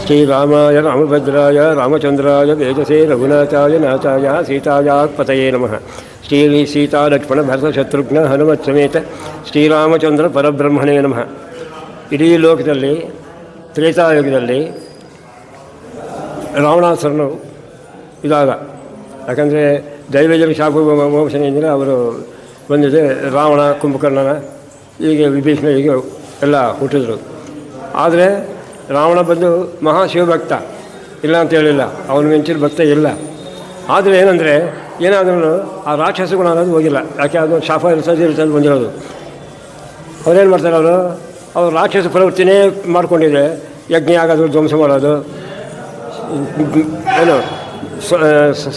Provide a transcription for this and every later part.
ಶ್ರೀರಾಮಾಯ ರಾಮಭದ್ರಾಯ ರಾಮಚಂದ್ರಾಯ ವೇದಸೇ ರಘುನಾಥಾಯ ನಾಥಾಯ ಸೀತಾಯ ಪತಯೇ ನಮಃ. ಶ್ರೀ ಸೀತಾ ಲಕ್ಷ್ಮಣ ಭರತ ಶತ್ರುಘ್ನ ಹನುಮತ್ ಸಮೇತ ಶ್ರೀರಾಮಚಂದ್ರ ಪರಬ್ರಹ್ಮಣೇ ನಮಃ. ಇಡೀ ಲೋಕದಲ್ಲಿ ತ್ರೇತಾಯುಗದಲ್ಲಿ ರಾವಣಾಸುರನು ಇದಾಗ, ಯಾಕಂದರೆ ದೈವಜನ ಶಾಪ ವಂಶನೆಯಿಂದ ಅವರು ಬಂದಿದೆ. ರಾವಣ, ಕುಂಭಕರ್ಣನ, ಹೀಗೆ ವಿಭೀಷಣ, ಹೀಗೆ ಎಲ್ಲ ಹುಟ್ಟಿದ್ರು. ಆದರೆ ರಾವಣ ಬಂದು ಮಹಾಶಿವಭಕ್ತ, ಇಲ್ಲ ಅಂತ ಹೇಳಿಲ್ಲ, ಅವನು ಮಿಂಚಿನ ಭಕ್ತ ಇಲ್ಲ. ಆದರೆ ಏನಂದರೆ ಏನಾದರೂ ಆ ರಾಕ್ಷಸ ಗುಣ ಅನ್ನೋದು ಹೋಗಿಲ್ಲ. ಯಾಕೆ ಅದು ಶಾಪ ಇರ್ತದೆ ಬಂದಿರೋದು. ಅವ್ರೇನು ಮಾಡ್ತಾರೆ, ಅವರು ರಾಕ್ಷಸ ಪ್ರವೃತ್ತಿನೇ ಮಾಡಿಕೊಂಡಿದೆ. ಯಜ್ಞ ಆಗೋದು, ಧ್ವಂಸ ಮಾಡೋದು, ಏನು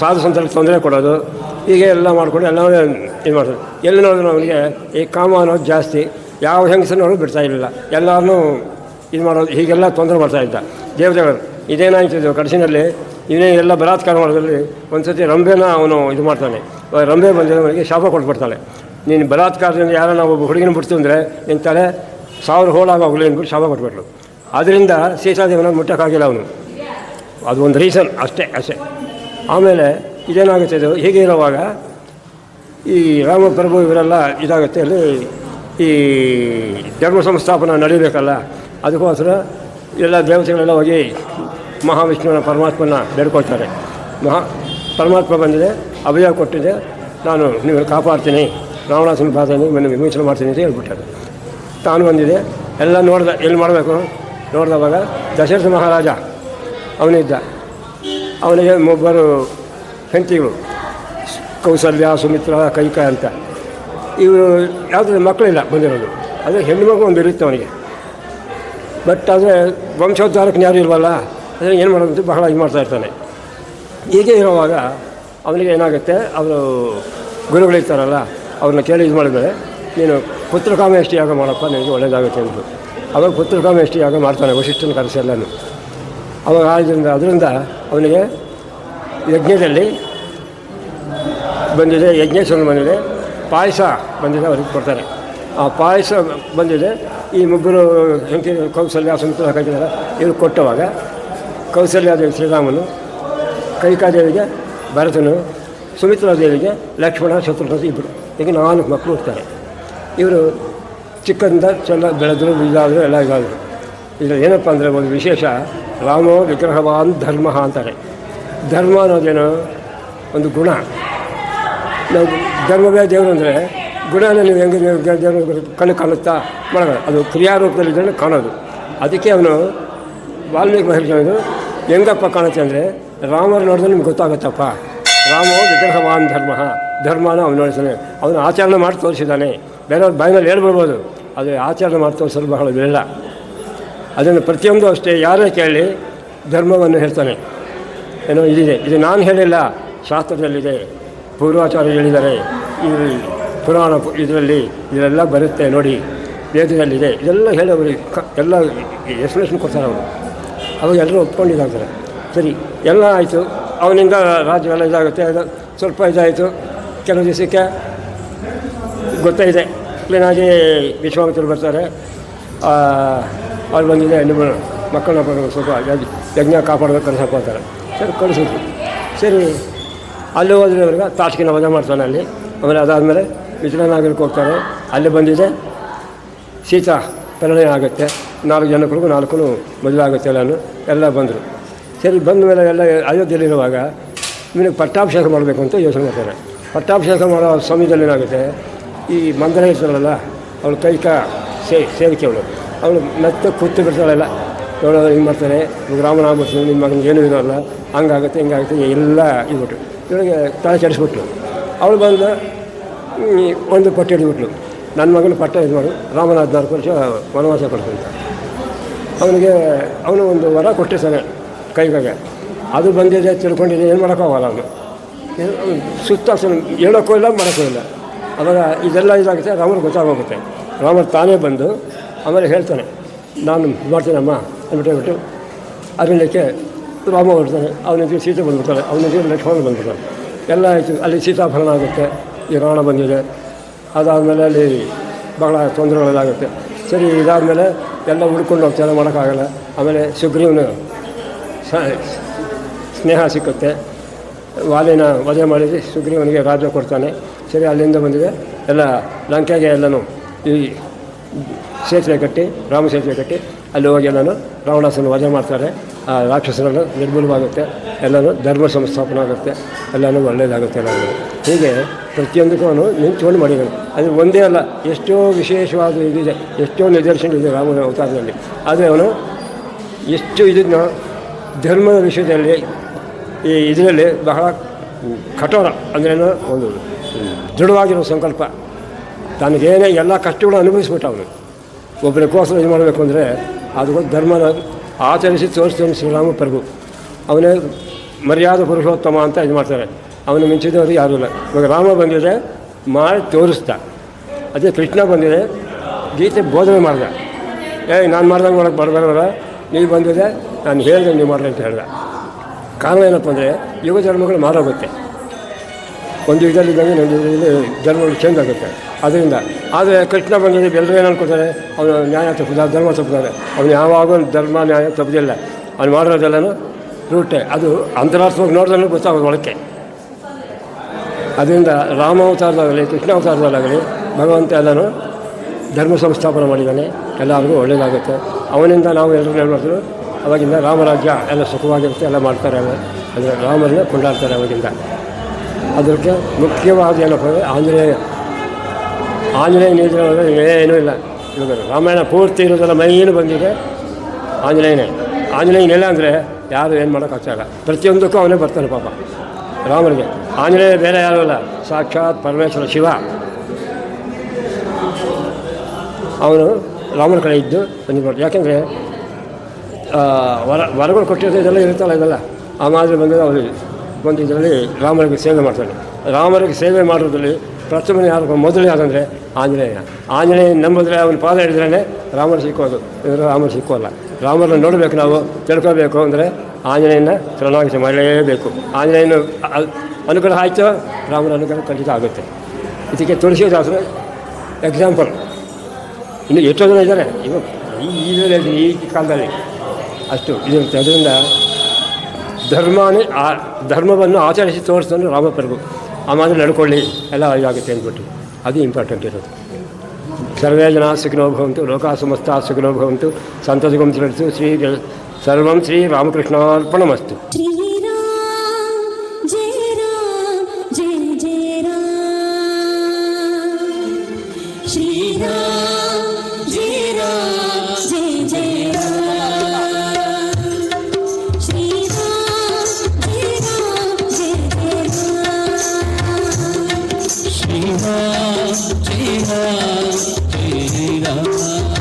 ಸಾಧು ಸಂತರಿಗೆ ತೊಂದರೆ ಕೊಡೋದು, ಹೀಗೆ ಎಲ್ಲ ಮಾಡ್ಕೊಂಡು ಎಲ್ಲ ಇದು ಮಾಡ್ತಾರೆ. ಎಲ್ಲಿ ನೋಡಿದ್ರು ಅವನಿಗೆ ಈ ಕಾಮ ಅನ್ನೋದು ಜಾಸ್ತಿ. ಯಾವ ಹೆಂಗಸನ್ನು ಬಿಡ್ತಾಯಿರಲಿಲ್ಲ, ಎಲ್ಲರನ್ನೂ ಇದು ಮಾಡೋದು, ಹೀಗೆಲ್ಲ ತೊಂದರೆ ಮಾಡ್ತಾಯಿದ್ದ ದೇವತೆಗಳು. ಇದೇನಾಗ್ತಿದ್ದು ಕಡಸಿನಲ್ಲಿ ಇವನೇ ಎಲ್ಲ ಬಲಾತ್ಕಾರ ಮಾಡೋದ್ರಲ್ಲಿ ಒಂದು ಸತಿ ರಂಬೆನ ಅವನು ಇದು ಮಾಡ್ತಾನೆ. ರಂಬೆ ಬಂದಿರೋ ಅವನಿಗೆ ಶಾಪ ಕೊಟ್ಬಿಡ್ತಾಳೆ. ನೀನು ಬಲಾತ್ಕಾರದಿಂದ ಯಾರನ್ನ ಒಬ್ಬ ಹುಡುಗಿನ ಬಿಡ್ತು ಅಂದರೆ ನಿನ್ನ ತಲೆ 1000 ಹೋಳಾಗೋಗಲಿ ಅಂದ್ಬಿಟ್ಟು ಶಾಪ ಕೊಟ್ಬಿಟ್ಲು. ಅದರಿಂದ ಸೀತಾದೇವನ ಮುಟ್ಟಕ್ಕಾಗಿಲ್ಲ ಅವನು. ಅದು ಒಂದು ರೀಸನ್ ಅಷ್ಟೇ. ಆಮೇಲೆ ಇದೇನಾಗುತ್ತೆ, ಇದು ಹೀಗೆ ಇರೋವಾಗ ಈ ರಾಮಪ್ರಭು ಇವರೆಲ್ಲ ಇದಾಗುತ್ತೆ. ಅಲ್ಲಿ ಈ ಧರ್ಮ ಸಂಸ್ಥಾಪನ ನಡೀಬೇಕಲ್ಲ, ಅದಕ್ಕೋಸ್ಕರ ಎಲ್ಲ ದೇವತೆಗಳೆಲ್ಲ ಹೋಗಿ ಮಹಾವಿಷ್ಣುವಿನ ಪರಮಾತ್ಮನ ಬೇಡ್ಕೊಳ್ತಾರೆ. ಪರಮಾತ್ಮ ಬಂದಿದೆ, ಅಭಯ ಕೊಟ್ಟಿದೆ, ನಾನು ನೀವು ಕಾಪಾಡ್ತೀನಿ, ರಾವಣಾಸುರನ ಬಾಧೆಯನ್ನು ನಿಮಗೆ ವಿಮೋಚನೆ ಮಾಡ್ತೀನಿ ಅಂತ ಹೇಳ್ಬಿಟ್ಟಾರೆ. ತಾನು ಬಂದಿದೆ, ಎಲ್ಲ ನೋಡ್ದೆ, ಎಲ್ಲಿ ಮಾಡಬೇಕು ನೋಡಿದವಾಗ ದಶರಥ ಮಹಾರಾಜ ಅವನಿದ್ದ. ಅವನಿಗೆ ಒಬ್ಬರು ಹೆಂಡತಿಗಳು, ಕೌಸಲ್ಯ, ಸುಮಿತ್ರ, ಕೈಕ ಅಂತ. ಇವರು ಯಾವುದೇ ಮಕ್ಕಳಿಲ್ಲ ಬಂದಿರೋದು. ಅದೇ ಹೆಣ್ಣು ಮಗು ಒಂದು ಇರುತ್ತೆ ಅವನಿಗೆ. ಬಟ್ ಆದರೆ ವಂಶೋದ್ಧಾರಕ್ಕೆ ಯಾರು ಇಲ್ವಲ್ಲ, ಅದನ್ನು ಏನು ಮಾಡೋದಂತ ಬಹಳ ಇದು ಮಾಡ್ತಾಯಿರ್ತಾನೆ. ಹೀಗೆ ಇರುವಾಗ ಅವನಿಗೆ ಏನಾಗುತ್ತೆ, ಅವರು ಗುರುಗಳಿರ್ತಾರಲ್ಲ, ಅವ್ರನ್ನ ಕೇಳಿ ಇದು ಮಾಡಿದರೆ, ನೀನು ಪುತ್ರಕಾಮೇಷ್ಟಿ ಯಾಗ ಮಾಡಪ್ಪ, ನಿನಗೆ ಒಳ್ಳೆಯದಾಗುತ್ತೆ ಅಂದರು. ಅವಾಗ ಪುತ್ರಕಾಮೇಷ್ಟಿ ಯಾಗ ಮಾಡ್ತಾನೆ, ವಶಿಷ್ಠನ ಕರೆಸಿ ಎಲ್ಲನೂ. ಅವಾಗ ಅದರಿಂದ ಅವನಿಗೆ ಯಜ್ಞದಲ್ಲಿ ಬಂದಿದೆ, ಯಜ್ಞೇಶ್ವರನ ಬಂದಿದೆ, ಪಾಯಸ ಬಂದಿದೆ, ಅವ್ರಿಗೆ ಕೊಡ್ತಾರೆ. ಆ ಪಾಯಸ ಬಂದಿದೆ. ಈ ಮುಗ್ಗರು ಹೆಂಡತಿ ಕೌಸಲ್ಯ, ಸುಮಿತ್ರ ಹಾಕಿದ್ದಾರೆ. ಇವರು ಕೊಟ್ಟವಾಗ ಕೌಸಲ್ಯಾದೇವಿ ಶ್ರೀರಾಮನು, ಕೈಕಾದೇವಿಗೆ ಭರತನು, ಸುಮಿತ್ರಾದೇವಿಗೆ ಲಕ್ಷ್ಮಣ, ಶತ್ರುಘ್ನ, ಇಬ್ಬರು, ಈಗ 4 ಮಕ್ಕಳು ಹುಡ್ತಾರೆ. ಇವರು ಚಿಕ್ಕದಿಂದ ಚೆಲ್ಲ ಬೆಳೆದ್ರು, ಇದಾದರು, ಎಲ್ಲ ಇದಾದರು. ಇದು ಏನಪ್ಪ ಅಂದರೆ ಒಂದು ವಿಶೇಷ, ರಾಮೋ ವಿಗ್ರಹವಾನ್ ಧರ್ಮ ಅಂತಾರೆ. ಧರ್ಮ ಅನ್ನೋದೇನು, ಒಂದು ಗುಣ. ನಾವು ಧರ್ಮವೇ ದೇವರು ಅಂದರೆ ಗುಣನ ನೀವು ಹೆಂಗೆ ಕಣ್ಣು ಕಾಣುತ್ತಾ ಮಾಡೋದು, ಅದು ಕ್ರಿಯಾರೂಪದಲ್ಲಿದ್ದರೆ ಕಾಣೋದು. ಅದಕ್ಕೆ ಅವನು ವಾಲ್ಮೀಕಿ ಮಹರ್ಷಿ ಹೆಂಗಪ್ಪ ಕಾಣುತ್ತೆ ಅಂದರೆ, ರಾಮರು ನೋಡಿದ್ರೆ ನಿಮ್ಗೆ ಗೊತ್ತಾಗುತ್ತಪ್ಪ, ರಾಮ ವಿಗ್ರಹವಾನ್ ಧರ್ಮನ ಅವನು ನೋಡ್ತಾನೆ, ಅವನು ಆಚರಣೆ ಮಾಡಿ ತೋರಿಸಿದ್ದಾನೆ. ಬೇರೆಯವ್ರ ಬಾಯಿನಲ್ಲಿ ಹೇಳ್ಬಿಡ್ಬೋದು, ಆದರೆ ಆಚರಣೆ ಮಾಡಿ ತೋರಿಸಲು ಬಹಳ ವಿರಳ. ಅದನ್ನು ಪ್ರತಿಯೊಂದು ಅಷ್ಟೇ ಯಾರೇ ಕೇಳಿ ಧರ್ಮವನ್ನು ಹೇಳ್ತಾನೆ. ಏನೋ ಇದಿದೆ, ಇದು ನಾನು ಹೇಳಿಲ್ಲ, ಶಾಸ್ತ್ರದಲ್ಲಿದೆ, ಪೂರ್ವಾಚಾರ್ಯರು ಹೇಳಿದ್ದಾರೆ, ಈ ಪುರಾಣ ಇದರೆಲ್ಲ ಬರುತ್ತೆ ನೋಡಿ, ವೇದದಲ್ಲಿದೆ, ಇದೆಲ್ಲ ಹೇಳೋರು ಎಲ್ಲ ಎಕ್ಸ್ಪ್ಲೇಷನ್ ಕೊಡ್ತಾರೆ ಅವರು. ಅವಾಗ ಎಲ್ಲರೂ ಒಪ್ಕೊಂಡಿದ್ದಾಗ್ತಾರೆ. ಸರಿ, ಎಲ್ಲ ಆಯಿತು, ಅವನಿಂದ ರಾಜ್ಯವೆಲ್ಲ ಇದಾಗುತ್ತೆ. ಅದು ಸ್ವಲ್ಪ ಇದಾಯಿತು. ಕೆಲವು ದಿವಸಕ್ಕೆ ಗೊತ್ತಾಯಿದೆ, ಕ್ಲೀನಾಗಿ ವಿಶ್ವಾಮಿತ್ರರು ಬರ್ತಾರೆ. ಅವ್ರು ಬಂದಿದೆ, ನಿಮ್ಮ ಮಕ್ಕಳನ್ನ ಸ್ವಲ್ಪ ಯಜ್ಞ ಕಾಪಾಡಬೇಕು ಕಳಿಸಕ್ಕೆ ಹೋಗ್ತಾರೆ. ಸರಿ, ಕಳಿಸಿದ್ರು. ಸರಿ, ಅಲ್ಲಿ ಹೋದ್ರೆ ಅವ್ರಿಗೆ ತಾಟಕಿನ ವಧೆ ಮಾಡ್ತಾನೆ ಅಲ್ಲಿ. ಆಮೇಲೆ ಅದಾದಮೇಲೆ ವಿಜಯನಗರಕ್ಕೆ ಹೋಗ್ತಾರೆ. ಅಲ್ಲಿ ಬಂದಿದೆ ಸೀತಾ ಪರಿಣಯ ಆಗುತ್ತೆ. 4 ಜನಕ್ಕೂ 4 ಮದುವೆ ಆಗುತ್ತೆ. ಎಲ್ಲ ಬಂದರು. ಸರಿ, ಬಂದ ಮೇಲೆ ಎಲ್ಲ ಅಯೋಧ್ಯೆಯಲ್ಲಿರುವಾಗ ನಿನಗೆ ಪಟ್ಟಾಭಿಷೇಕ ಮಾಡಬೇಕು ಅಂತ ಯೋಚನೆ ಮಾಡ್ತಾರೆ. ಪಟ್ಟಾಭಿಷೇಕ ಮಾಡೋ ಸಮಯದಲ್ಲಿ ಏನಾಗುತ್ತೆ, ಈ ಮಂದಿರ ಇರ್ತಾರಲ್ಲ, ಅವಳು ಸೇವಿಕೆ ಅವಳು ಮತ್ತೆ ಕೂತು ಬಿಡ್ತಾಳೆಲ್ಲ. ಅವಳು ಹಿಂಗೆ ಮಾಡ್ತಾರೆ, ರಾಮನ ಆಗ್ಬಿಡ್ತೀನಿ, ನಿಮ್ಮ ಮಗನಿಗೆ ಏನೂ ಇರೋಲ್ಲ, ಹಂಗಾಗುತ್ತೆ ಹಿಂಗಾಗುತ್ತೆ ಎಲ್ಲ ಇದ್ಬಿಟ್ಟು ಇವಳಿಗೆ ತಲೆ ಕೆಡಿಸ್ಬಿಟ್ಲು. ಅವಳು ಬಂದು ಒಂದು ಪಟ್ಟ ಹಿಡಿಬಿಟ್ಲು, ನನ್ನ ಮಗನ ಪಟ್ಟ ಇದು ಮಾಡು, ರಾಮನ 14 ವರ್ಷ ವನವಾಸ ಕೊಡ್ತಂತ. ಅವನು ಒಂದು ವರ ಕೊಟ್ಟಿರ್ತಾನೆ ಕೈಗಾಗೆ, ಅದು ಬಂದಿದೆ ತಿಳ್ಕೊಂಡಿದೆ, ಏನು ಮಾಡೋಕ್ಕಾಗಲ್ಲ. ಅವನು ಸುತ್ತಾಡ್ತಾನೆ, ಹೇಳೋಕ್ಕೂ ಇಲ್ಲ ಮಾಡೋಕ್ಕೂ ಇಲ್ಲ. ಆವಾಗ ಇದೆಲ್ಲ ಇದಾಗುತ್ತೆ. ರಾಮನಿಗೆ ಗೊತ್ತಾಗೋಗುತ್ತೆ. ರಾಮನ ತಾನೇ ಬಂದು ಆಮೇಲೆ ಹೇಳ್ತಾನೆ, ನಾನು ಮಾಡ್ತೀನಮ್ಮ ಅಂದ್ಬಿಟ್ಟು ಅರಣ್ಯಕ್ಕೆ ರಾಮ ಹೊಡ್ತಾನೆ. ಅವನಿಗೆ ಸೀತೆ ಬಂದ್ಬಿಡ್ತಾನೆ, ಅವನಿಗೆ ಲಕ್ಷ್ಮಣ ಬಂದ್ಬಿಡ್ತಾನೆ. ಎಲ್ಲ ಆಯಿತು. ಅಲ್ಲಿ ಸೀತಾಭರಣ ಆಗುತ್ತೆ, ಈ ರಾವಣ ಬಂದಿದೆ. ಅದಾದಮೇಲೆ ಅಲ್ಲಿ ಬಹಳ ತೊಂದರೆಗಳಾಗುತ್ತೆ. ಸರಿ, ಇದಾದಮೇಲೆ ಎಲ್ಲ ಹುಡ್ಕೊಂಡು ಹೋಗ್ತಾರೆ, ಮಾಡೋಕ್ಕಾಗಲ್ಲ. ಆಮೇಲೆ ಸುಗ್ರೀವನ ಸ್ನೇಹ ಸಿಕ್ಕುತ್ತೆ. ವಾಲಿನ ವಧೆ ಮಾಡಿಸಿ ಸುಗ್ರೀವನಿಗೆ ರಾಜ್ಯ ಕೊಡ್ತಾನೆ. ಸರಿ, ಅಲ್ಲಿಂದ ಬಂದಿದೆ ಎಲ್ಲ ಲಂಕೆಗೆ ಎಲ್ಲನೂ ಈ ಸೇತುವೆ ಕಟ್ಟಿ, ರಾಮ ಸೇತುವೆ ಕಟ್ಟಿ ಅಲ್ಲಿ ಹೋಗಿ ಎಲ್ಲನೂ ರಾವಣಾಸನ ವಧೆ ಮಾಡ್ತಾರೆ. ಆ ರಾಕ್ಷಸರನ್ನು ನಿರ್ಮೂಲವಾಗುತ್ತೆ, ಎಲ್ಲನೂ ಧರ್ಮ ಸಂಸ್ಥಾಪನೆ ಆಗುತ್ತೆ, ಎಲ್ಲನೂ ಒಳ್ಳೆಯದಾಗುತ್ತೆ. ಎಲ್ಲನೂ ಹೀಗೆ ಪ್ರತಿಯೊಂದಕ್ಕೂ ಅವನು ನಿಂತ್ಕೊಂಡು ಮಾಡಿದ್ದಾನೆ. ಅದು ಒಂದೇ ಅಲ್ಲ, ಎಷ್ಟೋ ವಿಶೇಷವಾದ ಇದಿದೆ, ಎಷ್ಟೋ ನಿದರ್ಶನ ಇದೆ ರಾಮನ ಅವತಾರದಲ್ಲಿ. ಆದರೆ ಅವನು ಎಷ್ಟು ಇದನ್ನು ಧರ್ಮದ ವಿಷಯದಲ್ಲಿ ಈ ಇದರಲ್ಲಿ ಬಹಳ ಕಠೋರ, ಅಂದ್ರೇನು ಒಂದು ದೃಢವಾಗಿರೋ ಸಂಕಲ್ಪ. ತನಗೇನೇ ಎಲ್ಲ ಕಷ್ಟಗಳು ಅನುಭವಿಸ್ಬಿಟ್ಟು ಅವನು ಒಬ್ಬರಿಗೋಸ್ಕರ ಇದು ಮಾಡಬೇಕು ಅಂದರೆ ಅದು ಧರ್ಮನ ಆಚರಿಸಿ ತೋರಿಸ್ತಾನೆ ಶ್ರೀರಾಮ ಪ್ರಭು. ಅವನೇ ಮರ್ಯಾದ ಪುರುಷೋತ್ತಮ ಅಂತ ಇದು ಮಾಡ್ತಾರೆ. ಅವನು ಮಿಂಚಿದವರು ಯಾರೂ ಇಲ್ಲ. ಇವಾಗ ರಾಮ ಬಂದಿದೆ, ಮಾಡಿ ತೋರಿಸ್ತಾ. ಅದೇ ಕೃಷ್ಣ ಬಂದಿದೆ, ಗೀತೆ ಬೋಧನೆ ಮಾಡಿದೆ. ನಾನು ಮಾಡ್ದಂಗೆ ಮಾಡೋಕ್ಕೆ ಬರಬಾರಲ್ಲ, ನೀವು ಬಂದಿದೆ, ನಾನು ಹೇಳಿದೆ ನೀವು ಮಾಡ್ರಿ ಅಂತ ಹೇಳಿದೆ. ಕಾರಣ ಏನಪ್ಪ ಅಂದರೆ ಯುಗ ಧರ್ಮಗಳು ಮಾರೋಗುತ್ತೆ. ಒಂದು ಇದರಲ್ಲಿದ್ದಂಗೆ ಒಂದು ಇದರಲ್ಲಿ ಧರ್ಮಗಳು ಚೇಂಜ್ ಆಗುತ್ತೆ. ಅದರಿಂದ ಆದರೆ ಕೃಷ್ಣ ಬಂದಿದೆ, ಎಲ್ಲರೂ ಏನು ಅನ್ಕೋತಾರೆ, ಅವನು ನ್ಯಾಯ ತಪ್ಪಿದ, ಧರ್ಮ ತಪ್ಪಿದ್ದಾರೆ. ಅವನು ಯಾವಾಗಲೂ ಧರ್ಮ ನ್ಯಾಯ ತಪ್ಪದಿಲ್ಲ. ಅವನು ಮಾಡಿರೋದೆಲ್ಲನೂ ರೂಟೆ, ಅದು ಅಂತರಾರ್ಥವಾಗಿ ನೋಡಿದ್ರೆ ಗೊತ್ತಾಗೋದು ಒಳಕ್ಕೆ. ಅದರಿಂದ ರಾಮಾವತಾರದಾಗಲಿ ಕೃಷ್ಣಾವತಾರದಲ್ಲಾಗಲಿ ಭಗವಂತ ಎಲ್ಲನೂ ಧರ್ಮ ಸಂಸ್ಥಾಪನೆ ಮಾಡಿದ್ದಾನೆ. ಎಲ್ಲರಿಗೂ ಒಳ್ಳೆಯದಾಗುತ್ತೆ. ಅವನಿಂದ ನಾವು ಎಲ್ಲರೂ ಏನು ಮಾಡ್ತೀವಿ, ಅವಾಗಿಂದ ರಾಮರಾಜ್ಯ ಎಲ್ಲ ಸುಖವಾಗಿರುತ್ತೆ, ಎಲ್ಲ ಮಾಡ್ತಾರೆ. ಅಂದರೆ ರಾಮರನ್ನ ಕೊಂಡಾಡ್ತಾರೆ ಅವಾಗಿಂದ. ಅದಕ್ಕೆ ಮುಖ್ಯವಾದ ಏನಪ್ಪ ಅಂದರೆ ಆಂಜನೇಯ ನೀಡಿದ್ರೆ ಏನೂ ಇಲ್ಲ. ಇವಾಗ ರಾಮಾಯಣ ಪೂರ್ತಿ ಇರೋದೆಲ್ಲ ಮೈನು ಬಂದಿದೆ ಆಂಜನೇಯನೇ. ಆಂಜನೇಯನೆಲ್ಲ ಅಂದರೆ ಯಾರು ಏನು ಮಾಡೋಕ್ಕಾಗ್ತಾಯಿಲ್ಲ. ಪ್ರತಿಯೊಂದಕ್ಕೂ ಅವನೇ ಬರ್ತಾನೆ ಪಾಪ ರಾಮನಿಗೆ. ಆಂಜನೇಯ ಬೇರೆ ಯಾರೂ ಇಲ್ಲ, ಸಾಕ್ಷಾತ್ ಪರಮೇಶ್ವರ ಶಿವ. ಅವನು ರಾಮನ ಕಡೆ ಇದ್ದು ಬಂದು, ಯಾಕೆಂದರೆ ವರಗಳು ಕೊಟ್ಟಿರೋದು ಇದೆಲ್ಲ ಇರುತ್ತಲ್ಲ, ಇದೆಲ್ಲ ಆ ಮಾದರಿ ಬಂದಿದ್ದು ಅವನು ಒಂದು ಇದರಲ್ಲಿ ರಾಮನಿಗೆ ಸೇವೆ ಮಾಡ್ತಾನೆ. ರಾಮನಿಗೆ ಸೇವೆ ಮಾಡೋದ್ರಲ್ಲಿ ಪ್ರಥಮನೇ ಯಾರು ಮೊದಲು ಯಾರಂದರೆ ಆಂಜನೇಯ. ಆಂಜನೇಯ ನಂಬಿದ್ರೆ ಅವನ ಪಾದ ಹಿಡಿದ್ರೇ ರಾಮನ ಸಿಕ್ಕೋದು, ಇವರು ರಾಮನ ಸಿಕ್ಕೋಲ್ಲ. ರಾಮನ ನೋಡಬೇಕು, ನಾವು ತಿಳ್ಕೋಬೇಕು ಅಂದರೆ ಆಂಜನೇಯನ ಶರಣಾಗತಿ ಮಾಡಲೇಬೇಕು. ಆಂಜನೇಯನ ಅನುಗ್ರಹ ಆಯಿತು, ರಾಮನ ಅನುಗ್ರಹ ಖಂಡಿತ ಆಗುತ್ತೆ. ಇದಕ್ಕೆ ತುಳಸಿದಾಸರು ಎಕ್ಸಾಂಪಲ್. ಇನ್ನು ಎಷ್ಟೋ ಜನ ಇದ್ದಾರೆ ಇವಾಗ ಈ ಕಾಲದಲ್ಲಿ ಅಷ್ಟು ಇದಿರುತ್ತೆ. ಅದರಿಂದ ಧರ್ಮವನ್ನು ಆಚರಿಸಿ ತೋರಿಸ್ತಾನೆ ರಾಮಪ್ರಭು. ಆ ಮಾತ್ರ ನಡ್ಕೊಳ್ಳಿ, ಎಲ್ಲ ಇದಾಗುತ್ತೆ ಅಂದ್ಬಿಟ್ಟು ಅದು ಇಂಪಾರ್ಟೆಂಟ್ ಇರೋದು. ಸರ್ವೇ ಜನ ಸುಖಿನೋ ಭವಂತು, ಲೋಕ ಸಮಸ್ತ ಸುಖಿನೋ ಭವಂತು, ಸಂತೋಷಗಂ ತಿಳಿಸು. ಸರ್ವಂ ಶ್ರೀ ರಾಮಕೃಷ್ಣಾರ್ಪಣಮಸ್ತು. राम जय जय राम श्री राम जय जय राम श्री राम जय राम जय राम